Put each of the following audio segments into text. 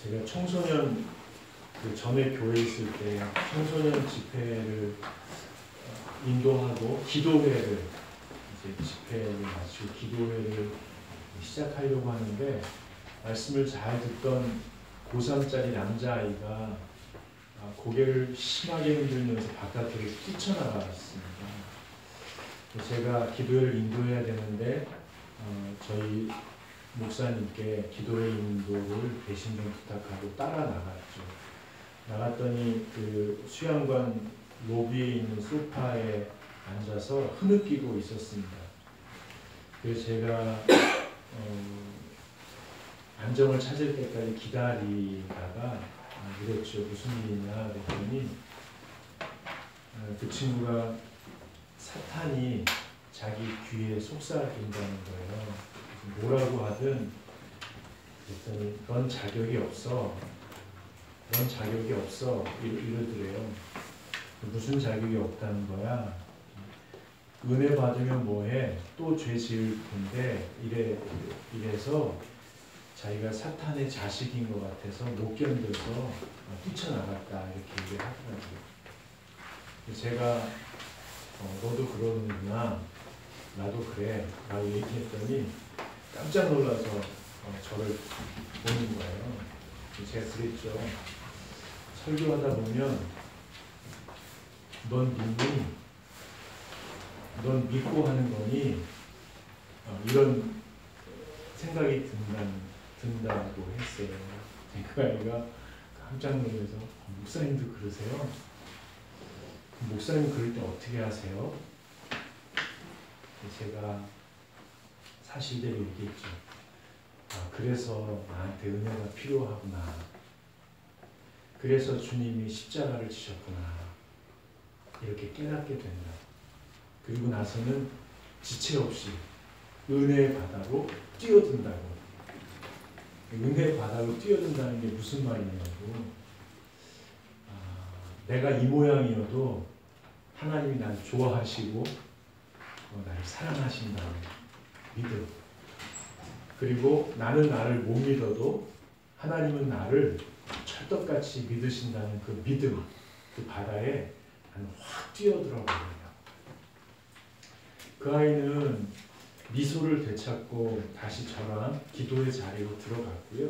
제가 청소년 전에 교회 있을 때 청소년 집회를 인도하고 기도회를 이제 집회를 마치고 기도회를 시작하려고 하는데 말씀을 잘 듣던 고3짜리 남자아이가 고개를 심하게 흔들면서 바깥으로 뛰쳐나갔습니다. 제가 기도회를 인도해야 되는데 저희 목사님께 기도회 인도를 대신 좀 부탁하고 따라 나갔죠. 나갔더니 그 수양관 로비에 있는 소파에 앉아서 흐느끼고 있었습니다. 그래서 제가 안정을 찾을 때까지 기다리다가 이랬죠. 무슨 일이냐 그랬더니 그 친구가 사탄이 자기 귀에 속삭인다는 거예요. 뭐라고 하든 그랬더니 넌 자격이 없어. 넌 자격이 없어. 이러더래요. 무슨 자격이 없다는 거야? 은혜 받으면 뭐해? 또 죄 지을 텐데 이래서 자기가 사탄의 자식인 것 같아서 못 견뎌서 뛰쳐나갔다 이렇게 얘기를 하더라고요. 제가 너도 그러는구나. 나도 그래. 라고 얘기했더니 깜짝 놀라서 저를 보는 거예요. 제가 그랬죠. 설교하다 보면 넌 믿고 하는 거니? 이런 생각이 든다고 했어요. 그 아이가 깜짝 놀라서 목사님도 그러세요? 목사님 그럴 때 어떻게 하세요? 제가 사실대로 얘기했죠. 그래서 나한테 은혜가 필요하구나. 그래서 주님이 십자가를 지셨구나. 이렇게 깨닫게 된다. 그리고 나서는 지체 없이 은혜의 바다로 뛰어든다고. 은혜의 바다로 뛰어든다는 게 무슨 말이냐고. 내가 이 모양이어도 하나님이 나를 좋아하시고 나를 사랑하신다는 믿음. 그리고 나는 나를 못 믿어도 하나님은 나를 철떡같이 믿으신다는 그 믿음, 그 바다에 나는 확 뛰어들어버려요. 그 아이는 미소를 되찾고 다시 저랑 기도의 자리로 들어갔고요.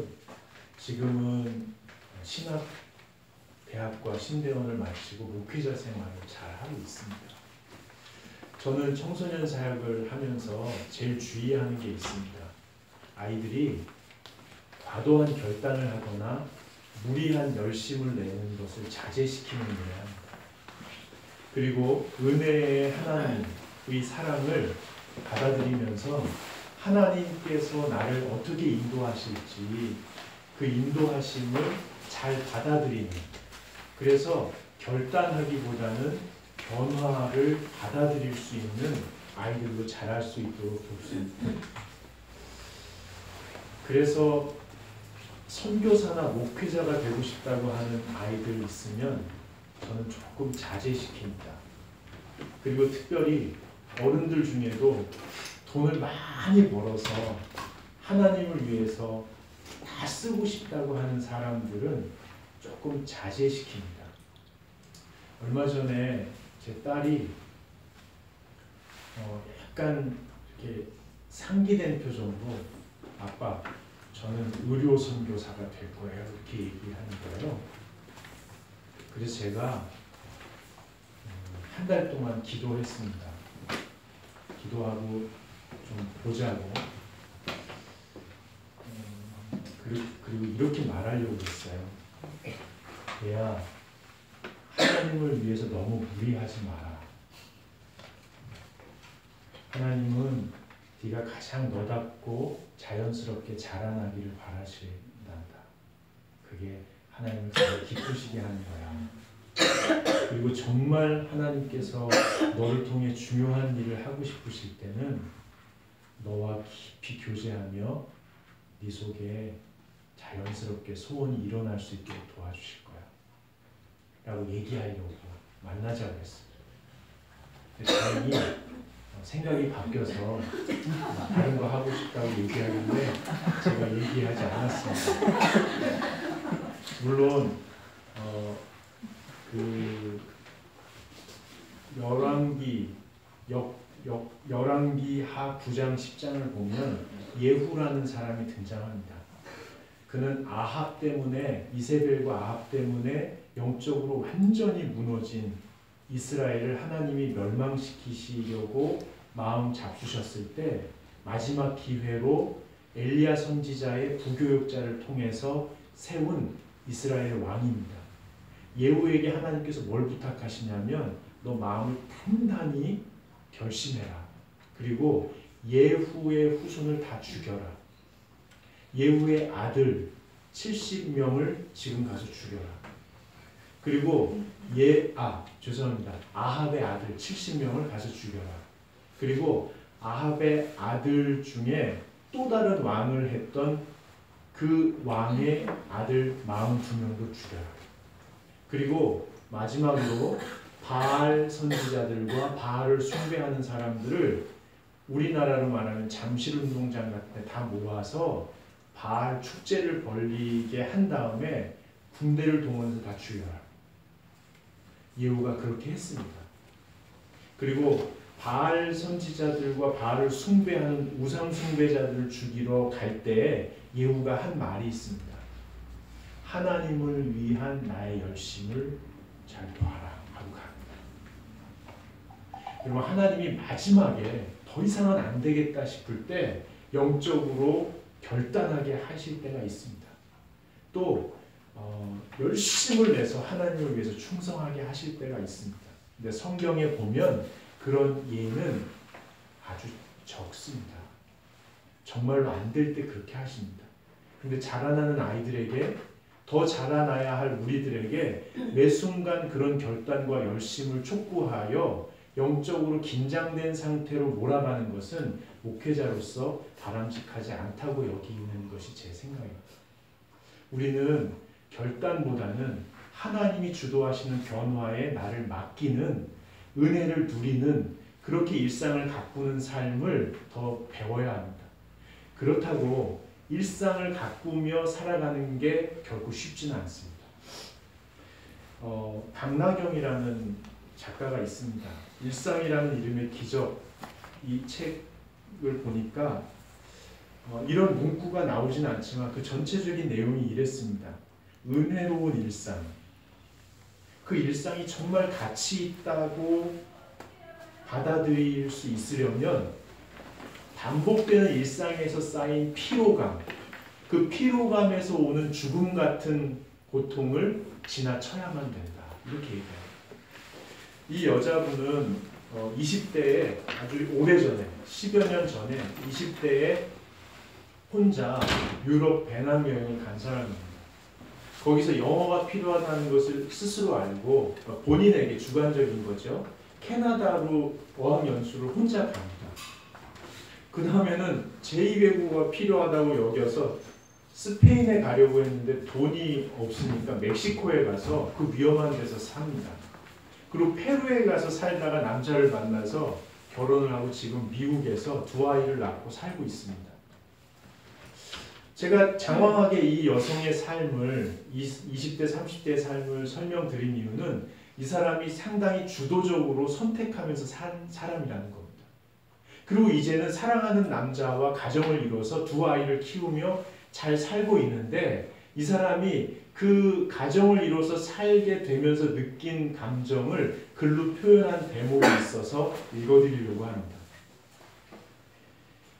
지금은 신학대학과 신대원을 마치고 목회자 생활을 잘 하고 있습니다. 저는 청소년 사역을 하면서 제일 주의하는 게 있습니다. 아이들이 과도한 결단을 하거나 무리한 열심을 내는 것을 자제시키는 거야. 그리고 은혜의 하나님의 사랑을 받아들이면서 하나님께서 나를 어떻게 인도하실지 그 인도하심을 잘 받아들이는, 그래서 결단하기보다는 변화를 받아들일 수 있는 아이들로 자랄 수 있도록 돕습니다. 그래서 선교사나 목회자가 되고 싶다고 하는 아이들 있으면 저는 조금 자제시킵니다. 그리고 특별히 어른들 중에도 돈을 많이 벌어서 하나님을 위해서 다 쓰고 싶다고 하는 사람들은 조금 자제시킵니다. 얼마 전에 제 딸이 약간 이렇게 상기된 표정으로 아빠, 저는 의료 선교사가 될 거예요. 이렇게 얘기하는 거예요. 그래서 제가 한 달 동안 기도했습니다. 기도하고 좀 보자고. 그리고 이렇게 말하려고 했어요. 얘야, 하나님을 위해서 너무 무리하지 마라. 하나님은 네가 가장 너답고 자연스럽게 자라나기를 바라신단다. 그게 하나님을 가장 기쁘시게 하는 거야. 그리고 정말 하나님께서 너를 통해 중요한 일을 하고 싶으실 때는 너와 깊이 교제하며 네 속에 자연스럽게 소원이 일어날 수 있도록 도와주실 거야. 라고 얘기하려고 만나자고 했어요. 다행히 생각이 바뀌어서 다른 거 하고 싶다고 얘기하는데 제가 얘기하지 않았습니다. 물론 그 열왕기 하 9장 10장을 보면 예후라는 사람이 등장합니다. 그는 아합 때문에 이세벨과 아합 때문에 영적으로 완전히 무너진 이스라엘을 하나님이 멸망시키시려고 마음 잡수셨을 때 마지막 기회로 엘리야 선지자의 부교육자를 통해서 세운 이스라엘 왕입니다. 예후에게 하나님께서 뭘 부탁하시냐면 너 마음을 단단히 결심해라. 그리고 예후의 후손을 다 죽여라. 예후의 아들 70명을 지금 가서 죽여라. 그리고 아합의 아들 70명을 가서 죽여라. 그리고 아합의 아들 중에 또 다른 왕을 했던 그 왕의 아들 42명도 죽여라. 그리고 마지막으로 바알 선지자들과 바알을 숭배하는 사람들을 우리나라로 말하면 잠실운동장 같은 데 다 모아서 바알 축제를 벌리게 한 다음에 군대를 동원해서 다 죽여라. 예후가 그렇게 했습니다. 그리고 바알 선지자들과 바알을 숭배하는 우상 숭배자들을 죽이러 갈 때에 예후가 한 말이 있습니다. 하나님을 위한 나의 열심을 잘 봐라 하고 갑니다. 그리고 하나님이 마지막에 더 이상은 안 되겠다 싶을 때 영적으로 결단하게 하실 때가 있습니다. 또 열심을 내서 하나님을 위해서 충성하게 하실 때가 있습니다. 근데 성경에 보면 그런 예는 아주 적습니다. 정말로 안 될 때 그렇게 하십니다. 근데 자라나는 아이들에게 더 자라나야 할 우리들에게 매 순간 그런 결단과 열심을 촉구하여 영적으로 긴장된 상태로 몰아가는 것은 목회자로서 바람직하지 않다고 여기는 것이 제 생각입니다. 우리는 결단보다는 하나님이 주도하시는 변화에 나를 맡기는 은혜를 누리는 그렇게 일상을 가꾸는 삶을 더 배워야 합니다. 그렇다고 일상을 가꾸며 살아가는 게 결코 쉽지는 않습니다. 강나경이라는 작가가 있습니다. 일상이라는 이름의 기적, 이 책을 보니까 이런 문구가 나오진 않지만 그 전체적인 내용이 이랬습니다. 은혜로운 일상, 그 일상이 정말 가치 있다고 받아들일 수 있으려면 반복되는 일상에서 쌓인 피로감, 그 피로감에서 오는 죽음 같은 고통을 지나쳐야만 된다. 이렇게 얘기해요. 이 여자분은 20대에 아주 오래전에 10여 년 전에 20대에 혼자 유럽 배낭여행을 간 사람입니다. 거기서 영어가 필요하다는 것을 스스로 알고 본인에게 주관적인 거죠. 캐나다로 어학연수를 혼자 갑니다. 그 다음에는 제2외국어가 필요하다고 여겨서 스페인에 가려고 했는데 돈이 없으니까 멕시코에 가서 그 위험한 데서 삽니다. 그리고 페루에 가서 살다가 남자를 만나서 결혼을 하고 지금 미국에서 두 아이를 낳고 살고 있습니다. 제가 장황하게 이 여성의 삶을 20대, 30대의 삶을 설명드린 이유는 이 사람이 상당히 주도적으로 선택하면서 산 사람이라는 겁니다. 그리고 이제는 사랑하는 남자와 가정을 이뤄서 두 아이를 키우며 잘 살고 있는데 이 사람이 그 가정을 이뤄서 살게 되면서 느낀 감정을 글로 표현한 대목이 있어서 읽어드리려고 합니다.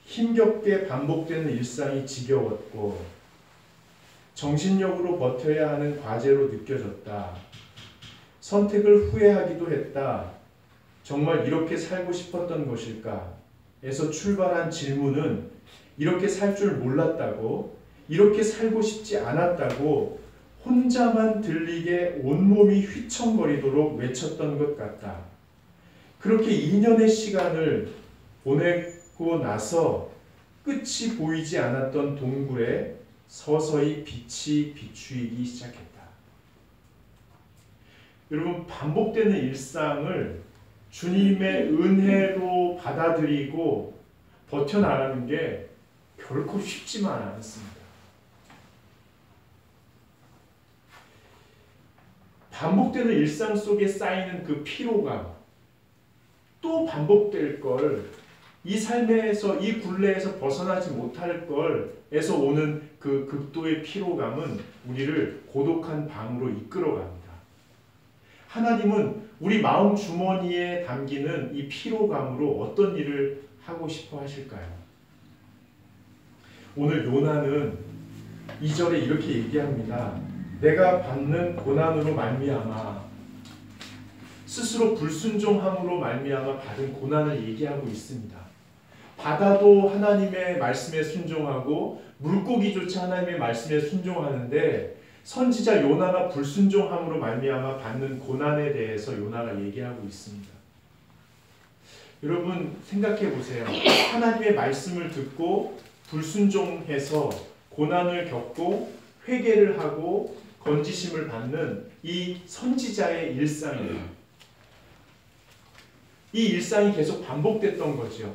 힘겹게 반복되는 일상이 지겨웠고 정신력으로 버텨야 하는 과제로 느껴졌다. 선택을 후회하기도 했다. 정말 이렇게 살고 싶었던 것일까? 에서 출발한 질문은 이렇게 살 줄 몰랐다고, 이렇게 살고 싶지 않았다고 혼자만 들리게 온몸이 휘청거리도록 외쳤던 것 같다. 그렇게 2년의 시간을 보내고 나서 끝이 보이지 않았던 동굴에 서서히 빛이 비추이기 시작했다. 여러분, 반복되는 일상을 주님의 은혜로 받아들이고 버텨나가는 게 결코 쉽지만 않습니다. 반복되는 일상 속에 쌓이는 그 피로감, 또 반복될 걸, 이 삶에서, 이 굴레에서 벗어나지 못할 걸에서 오는 그 극도의 피로감은 우리를 고독한 방으로 이끌어갑니다. 하나님은 우리 마음 주머니에 담기는 이 피로감으로 어떤 일을 하고 싶어 하실까요? 오늘 요나는 2절에 이렇게 얘기합니다. 내가 받는 고난으로 말미암아, 스스로 불순종함으로 말미암아 받은 고난을 얘기하고 있습니다. 바다도 하나님의 말씀에 순종하고 물고기조차 하나님의 말씀에 순종하는데 선지자 요나가 불순종함으로 말미암아 받는 고난에 대해서 요나가 얘기하고 있습니다. 여러분 생각해 보세요. 하나님의 말씀을 듣고 불순종해서 고난을 겪고 회개를 하고 건지심을 받는 이 선지자의 일상이에요. 이 일상이 계속 반복됐던 거죠.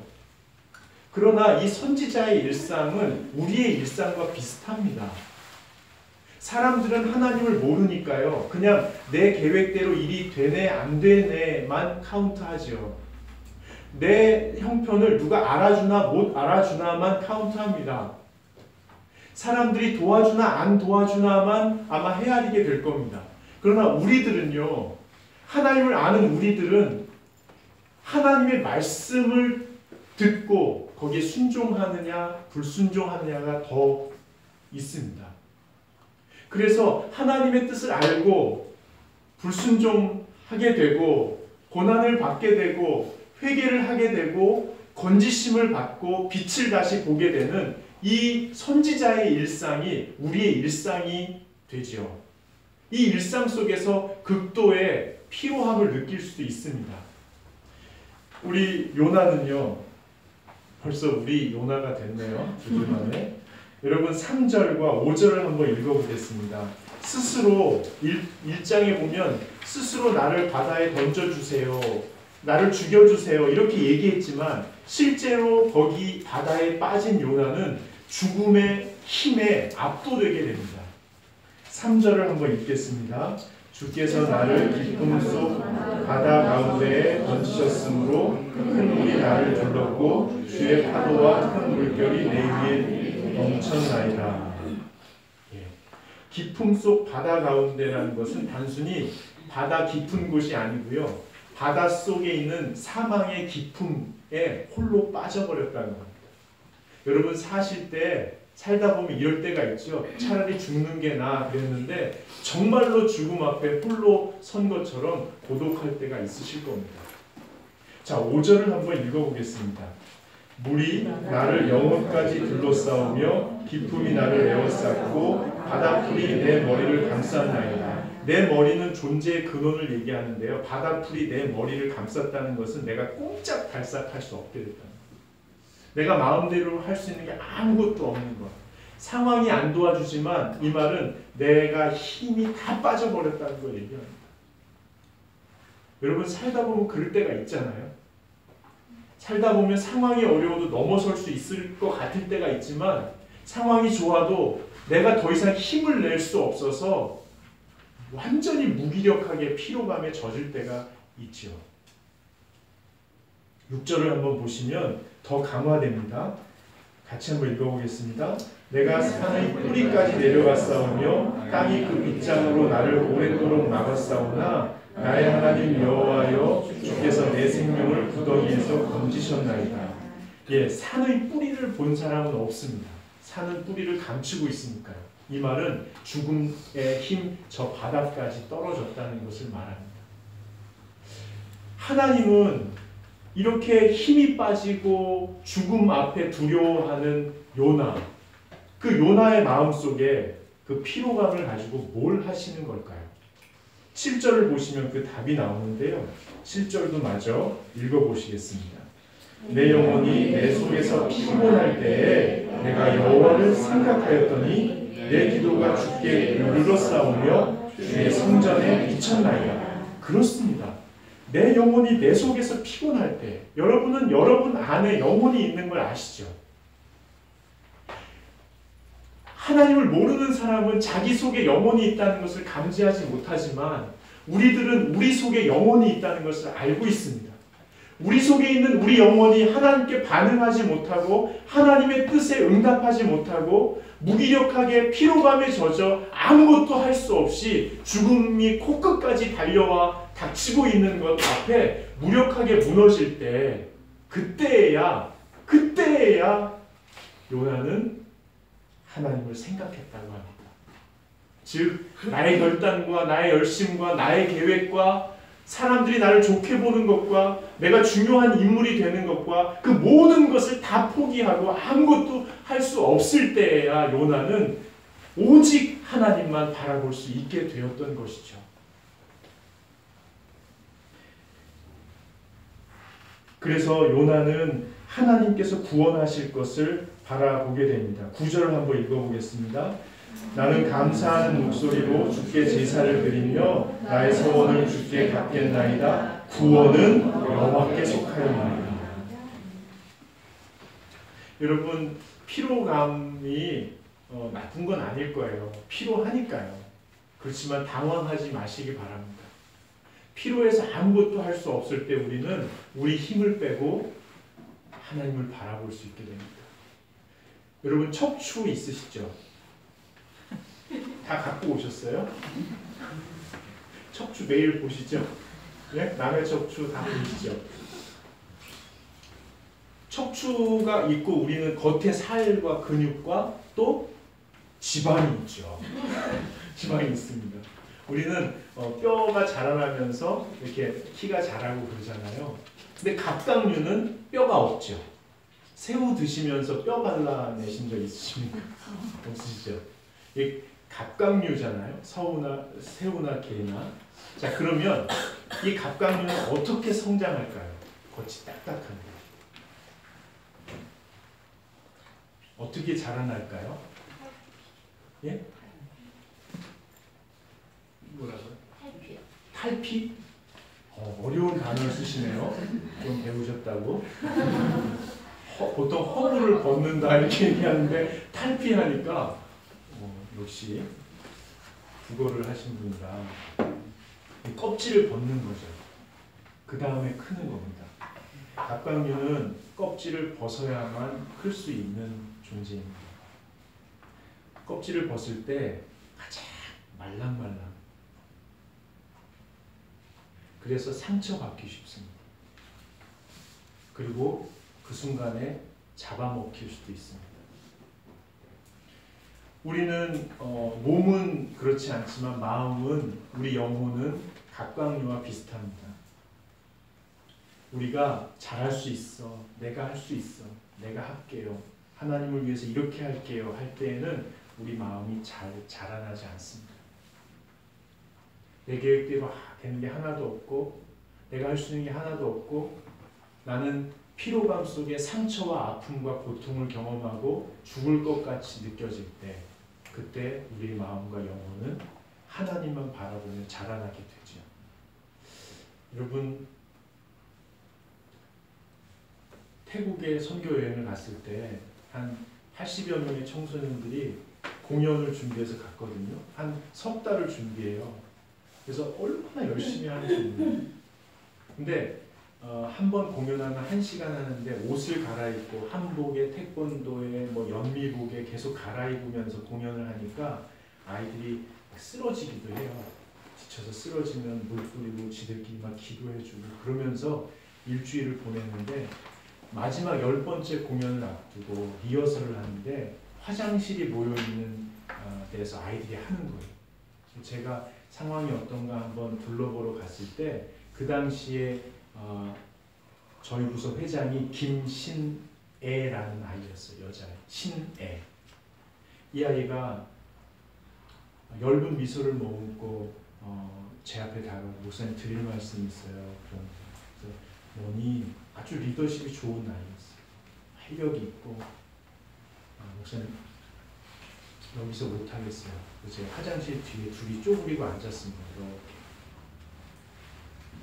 그러나 이 선지자의 일상은 우리의 일상과 비슷합니다. 사람들은 하나님을 모르니까요. 그냥 내 계획대로 일이 되네 안 되네만 카운트하죠. 내 형편을 누가 알아주나 못 알아주나만 카운트합니다. 사람들이 도와주나 안 도와주나만 아마 헤아리게 될 겁니다. 그러나 우리들은요. 하나님을 아는 우리들은 하나님의 말씀을 듣고 거기에 순종하느냐 불순종하느냐가 더 있습니다. 그래서 하나님의 뜻을 알고 불순종하게 되고 고난을 받게 되고 회개를 하게 되고 건지심을 받고 빛을 다시 보게 되는 이 선지자의 일상이 우리의 일상이 되죠. 이 일상 속에서 극도의 피로함을 느낄 수도 있습니다. 우리 요나는요. 벌써 우리 요나가 됐네요. 2주 만에. 여러분 3절과 5절을 한번 읽어보겠습니다. 스스로 1장에 보면 스스로 나를 바다에 던져주세요. 나를 죽여주세요. 이렇게 얘기했지만 실제로 거기 바다에 빠진 요나는 죽음의 힘에 압도되게 됩니다. 3절을 한번 읽겠습니다. 주께서 나를 기쁨 속 바다 가운데에 던지셨으므로 큰 물이 나를 둘렀고 주의 파도와 큰 물결이 내 위에 넘쳤나이다. 기쁨 속 바다 가운데라는 것은 단순히 바다 깊은 곳이 아니고요. 바다 속에 있는 사망의 깊음에 홀로 빠져버렸다는 겁니다. 여러분 사실 때 살다 보면 이럴 때가 있죠. 차라리 죽는 게 나아 그랬는데 정말로 죽음 앞에 홀로 선 것처럼 고독할 때가 있으실 겁니다. 자, 5절을 한번 읽어보겠습니다. 물이 나를 영혼까지 둘러싸우며 기품이 나를 에워쌌고 바다풀이 내 머리를 감쌌나이다. 내 머리는 존재의 근원을 얘기하는데요. 바다풀이 내 머리를 감쌌다는 것은 내가 꼼짝달싹할 수 없게 됐다. 내가 마음대로 할 수 있는 게 아무것도 없는 것. 상황이 안 도와주지만 이 말은 내가 힘이 다 빠져버렸다는 걸 얘기합니다. 여러분 살다 보면 그럴 때가 있잖아요. 살다 보면 상황이 어려워도 넘어설 수 있을 것 같을 때가 있지만 상황이 좋아도 내가 더 이상 힘을 낼 수 없어서 완전히 무기력하게 피로감에 젖을 때가 있죠. 6절을 한번 보시면 더 강화됩니다. 같이 한번 읽어보겠습니다. 내가 산의 뿌리까지 내려갔사오며 땅이 그 빗장으로 나를 오랫도록 막았사오나 나의 하나님 여호와여 주께서 내 생명을 구덩이에서 건지셨나이다. 예, 산의 뿌리를 본 사람은 없습니다. 산은 뿌리를 감추고 있으니까요. 이 말은 죽음의 힘 저 바닥까지 떨어졌다는 것을 말합니다. 하나님은 이렇게 힘이 빠지고 죽음 앞에 두려워하는 요나, 그 요나의 마음속에 그 피로감을 가지고 뭘 하시는 걸까요? 7절을 보시면 그 답이 나오는데요. 7절도 마저 읽어보시겠습니다. 내 영혼이 내 속에서 피곤할 때에 내가 여호와를 생각하였더니 내 기도가 주께 눌러싸우며 주의 성전에 미쳤나이다. 그렇습니다. 내 영혼이 내 속에서 피곤할 때 여러분은 여러분 안에 영혼이 있는 걸 아시죠? 하나님을 모르는 사람은 자기 속에 영혼이 있다는 것을 감지하지 못하지만 우리들은 우리 속에 영혼이 있다는 것을 알고 있습니다. 우리 속에 있는 우리 영혼이 하나님께 반응하지 못하고 하나님의 뜻에 응답하지 못하고 무기력하게 피로감에 젖어 아무것도 할 수 없이 죽음이 코끝까지 달려와 닥치고 있는 것 앞에 무력하게 무너질 때 그때야 요나는 하나님을 생각했다고 합니다. 즉 나의 결단과 나의 열심과 나의 계획과 사람들이 나를 좋게 보는 것과 내가 중요한 인물이 되는 것과 그 모든 것을 다 포기하고 아무것도 할 수 없을 때에야 요나는 오직 하나님만 바라볼 수 있게 되었던 것이죠. 그래서 요나는 하나님께서 구원하실 것을 바라보게 됩니다. 9절을 한번 읽어보겠습니다. 나는 감사하는 목소리로 주께 제사를 드리며 나의 소원을 주께 갚겠나이다. 구원은 여호와께 속하였나이다. 여러분 피로감이 나쁜 건 아닐 거예요. 피로하니까요. 그렇지만 당황하지 마시기 바랍니다. 피로해서 아무것도 할 수 없을 때 우리는 우리 힘을 빼고 하나님을 바라볼 수 있게 됩니다. 여러분 척추 있으시죠? 다 갖고 오셨어요? 척추 매일 보시죠? 네? 남의 척추 다 보시죠? 척추가 있고 우리는 겉에 살과 근육과 또 지방이 있죠. 지방이 있습니다. 우리는 뼈가 자라나면서 이렇게 키가 자라고 그러잖아요. 근데 갑각류는 뼈가 없죠. 새우 드시면서 뼈 발라내신 적 있으십니까? 없으시죠? 이 갑각류잖아요. 새우나 게나. 자, 그러면 이 갑각류는 어떻게 성장할까요? 겉이 딱딱한데. 어떻게 자라날까요? 예? 뭐라고요? 탈피요. 탈피? 어려운 단어를 쓰시네요. 좀 배우셨다고. 보통 허물을 벗는다 이렇게 얘기하는데 탈피하니까 역시 국어를 하신 분이라 껍질을 벗는 거죠. 그 다음에 크는 겁니다. 갑각류는 껍질을 벗어야만 클 수 있는 존재입니다. 껍질을 벗을 때 가장 말랑말랑. 그래서 상처받기 쉽습니다. 그리고 그 순간에 잡아먹힐 수도 있습니다. 우리는 몸은 그렇지 않지만 마음은 우리 영혼은 갑각류와 비슷합니다. 우리가 잘할 수 있어, 내가 할 수 있어, 내가 할게요, 하나님을 위해서 이렇게 할게요 할 때에는 우리 마음이 잘 자라나지 않습니다. 내 계획대로 되는 게 하나도 없고 내가 할 수 있는 게 하나도 없고 나는 피로감 속에 상처와 아픔과 고통을 경험하고 죽을 것 같이 느껴질 때 그때 우리 마음과 영혼은 하나님만 바라보며 자라나게 되죠. 여러분 태국에 선교 여행을 갔을 때 한 80여 명의 청소년들이 공연을 준비해서 갔거든요. 한 석 달을 준비해요. 그래서 얼마나 열심히 하는지. 근데 한 번 공연하면 1시간 하는데 옷을 갈아입고 한복에 태권도에 연미복에 계속 갈아입으면서 공연을 하니까 아이들이 쓰러지기도 해요. 지쳐서 쓰러지면 물 뿌리고 지들끼리 막 기도해주고 그러면서 일주일을 보냈는데 마지막 10번째 공연을 앞두고 리허설을 하는데 화장실이 모여있는 데서 아이들이 하는 거예요. 제가 상황이 어떤가 한번 둘러보러 갔을 때 그 당시에 저희 부서 회장이 김신애라는 아이였어요. 여자애. 신애. 이 아이가 엷은 미소를 머금고 제 앞에 다가가 목사님 드릴 말씀이 있어요. 그래서 뭐니 아주 리더십이 좋은 아이였어요. 활력이 있고 목사님 여기서 못하겠어요. 제 화장실 뒤에 둘이 쪼그리고 앉았습니다. 이렇게.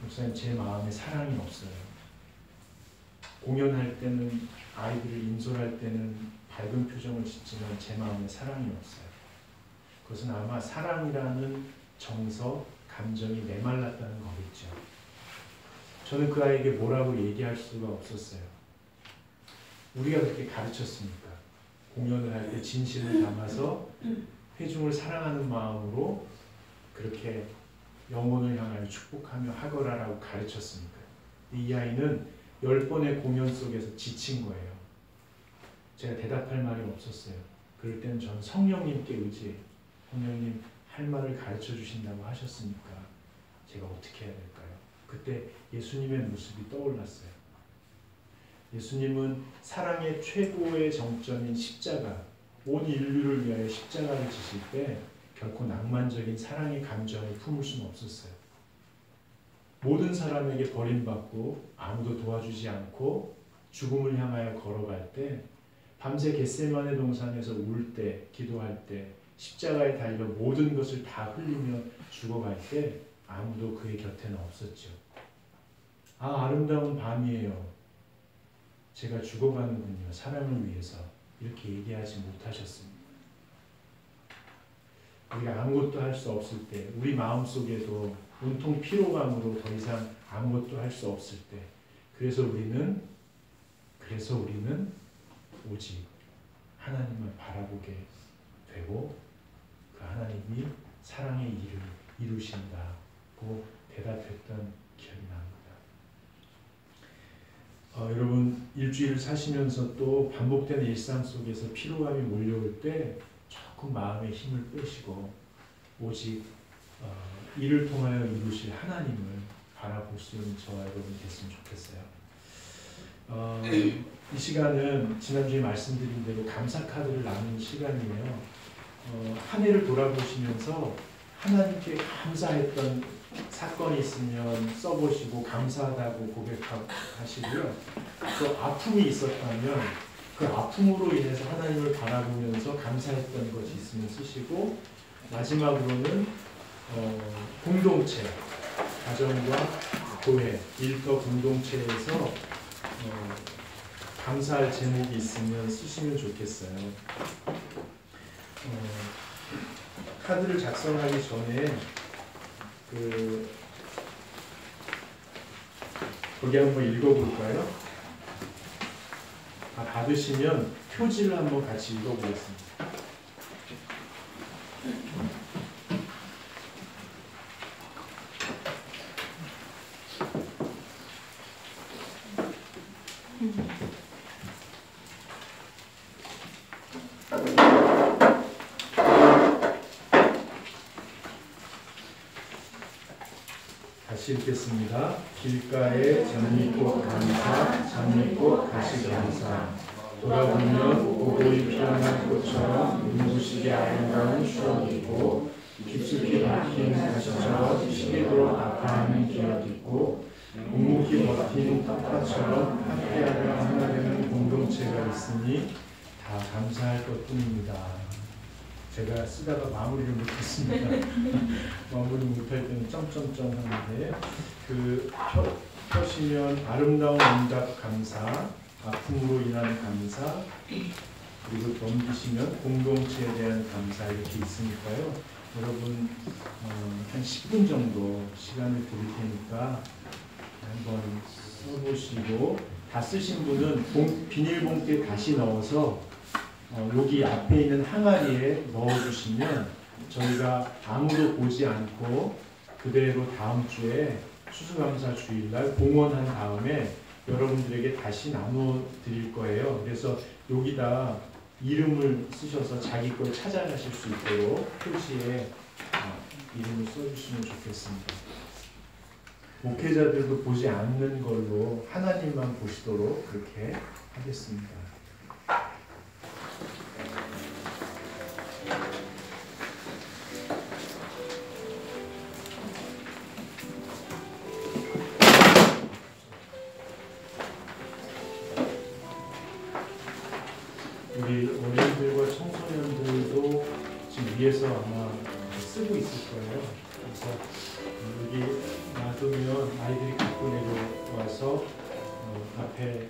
목사님 제 마음에 사랑이 없어요. 공연할 때는 아이들을 인솔할 때는 밝은 표정을 짓지만 제 마음에 사랑이 없어요. 그것은 아마 사랑이라는 정서, 감정이 메말랐다는 거겠죠. 저는 그 아이에게 뭐라고 얘기할 수가 없었어요. 우리가 그렇게 가르쳤으니까. 공연을 할 때 진심을 담아서 회중을 사랑하는 마음으로 그렇게 영혼을 향하여 축복하며 하거라라고 가르쳤으니까. 이 아이는 10번의 공연 속에서 지친 거예요. 제가 대답할 말이 없었어요. 그럴 때는 저는 성령님께 의지해요. 성령님 할 말을 가르쳐 주신다고 하셨으니까 제가 어떻게 해야 될까요? 그때 예수님의 모습이 떠올랐어요. 예수님은 사랑의 최고의 정점인 십자가, 온 인류를 위하여 십자가를 지실 때 결코 낭만적인 사랑의 감정을 품을 수는 없었어요. 모든 사람에게 버림받고 아무도 도와주지 않고 죽음을 향하여 걸어갈 때, 밤새 겟세마네 동산에서 울 때, 기도할 때, 십자가에 달려 모든 것을 다 흘리며 죽어갈 때 아무도 그의 곁에는 없었죠. 아, 아름다운 밤이에요. 제가 죽어가는군요. 사랑을 위해서. 이렇게 얘기하지 못하셨습니다. 우리가 아무것도 할 수 없을 때, 우리 마음속에도 온통 피로감으로 더 이상 아무것도 할 수 없을 때, 그래서 우리는 오직 하나님을 바라보게 되고 그 하나님이 사랑의 일을 이루신다고 대답했던 기억이 납니다. 여러분, 일주일 사시면서 또 반복되는 일상 속에서 피로감이 몰려올 때 조금 마음의 힘을 빼시고 오직 이를 통하여 이루실 하나님을 바라볼 수 있는 저와 여러분 됐으면 좋겠어요. 이 시간은 지난주에 말씀드린 대로 감사 카드를 나누는 시간이에요. 한 해를 돌아보시면서 하나님께 감사했던 사건이 있으면 써보시고 감사하다고 고백하시고요. 또 아픔이 있었다면 그 아픔으로 인해서 하나님을 바라보면서 감사했던 것이 있으면 쓰시고, 마지막으로는 공동체, 가정과 교회, 일터 공동체에서 감사할 제목이 있으면 쓰시면 좋겠어요. 카드를 작성하기 전에 거기 한번 읽어볼까요? 받으시면 표지를 한번 같이 읽어보겠습니다. 다시 읽겠습니다. 길가에 장미꽃 감사, 장미꽃 다시 감사. 돌아보면 오고이 피어난 꽃처럼 눈부시게 아름다운 추억이고, 깊숙이 박힌 가시처럼 시계도록 아파하는 기억이 있고, 묵묵히 버틴 텃밭처럼 함께하며 하나 되는 공동체가 있으니 다 감사할 것뿐입니다. 제가 쓰다가 마무리를 못했습니다. 마무리 못할 때는 점점점 하는데, 펴시면 아름다운 응답 감사, 아픔으로 인한 감사, 그리고 넘기시면 공동체에 대한 감사, 이렇게 있으니까요. 여러분 한 10분 정도 시간을 드릴 테니까 한번 써보시고, 다 쓰신 분은 비닐봉투에 다시 넣어서 여기 앞에 있는 항아리에 넣어주시면 저희가 아무도 보지 않고 그대로 다음 주에 추수감사 주일날 봉헌한 다음에 여러분들에게 다시 나눠 드릴 거예요. 그래서 여기다 이름을 쓰셔서 자기 걸 찾아가실 수 있도록 표지에 이름을 써주시면 좋겠습니다. 목회자들도 보지 않는 걸로 하나님만 보시도록 그렇게 하겠습니다. 우리 어린이들과 청소년들도 지금 위에서 아마 쓰고 있을 거예요. 그래서 여기 놔두면 아이들이 갖고 내려와서 앞에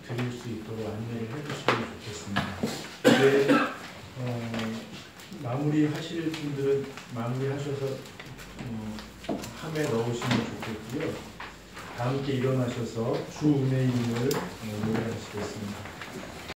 드릴 수 있도록 안내를 해주시면 좋겠습니다. 이제 마무리 하실 분들은 마무리 하셔서 함에 넣으시면 좋겠고요. 다 함께 일어나셔서 주 은혜의 힘을 노래하시겠습니다.